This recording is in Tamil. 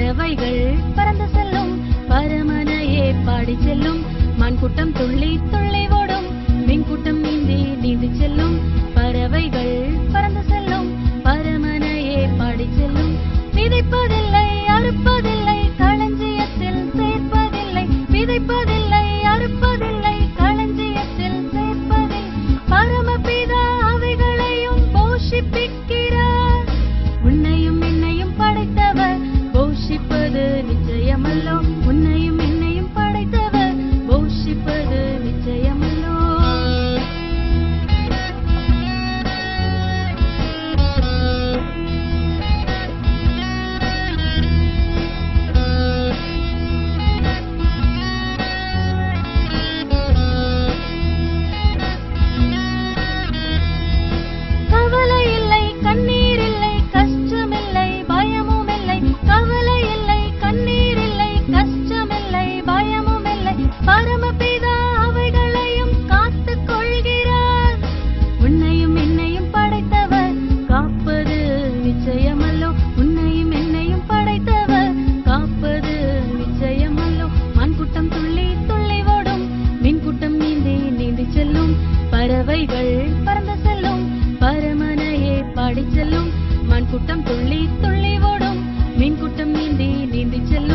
பறவைகள் பறந்து செல்லும் பரமனையே பாடி செல்லும் மண்கூட்டம் துள்ளி துள்ளி ஓடும் மின்கூட்டம் நீந்தி நீந்தி செல்லும் பறவைகள் பறந்து செல்லும் பரமனையே பாடி செல்லும் விதைப்பதில்லை அறுப்பதில்லை களஞ்சியத்தில் சேர்ப்பதில்லை விதைப்பதில்லை அறுப்பதில்லை களஞ்சியத்தில் சேர்ப்பதில்லை பரமபிதா அவைகளையும் போஷிப்பிக்கிறார் உன்னையும் என்னையும் படைத்தவர் போஷிப்பது நிச்சயமல்லோ உன்னையும் என்னையும் படைத்தவர் போஷிப்பது நிச்சயமல்லோ கவலை இல்லை கண்ணீர் இல்லை கஷ்டமில்லை பயமும் இல்லை கவலை இல்லை கண்ணீர் இல்லை கஷ்டமில்லை பயமும் இல்லை பரமபிதா அவைகளையும் காத்துக் கொள்கிறார் உன்னையும் என்னையும் படைத்தவர் காப்பது நிச்சயமல்லோ உன்னையும் என்னையும் படைத்தவர் காப்பது நிச்சயமல்லோ மண்கூட்டம் துள்ளி துள்ளி ஓடும் மின்கூட்டம் நீந்தி நீந்தி செல்லும் பறவைகள் பறந்து செல்லும் பரமனையே பாடி செல்லும் மண்கூட்டம் துள்ளி துள்ளி ஓடும் மின்கூட்டம் நீந்தி நீந்தி செல்லும்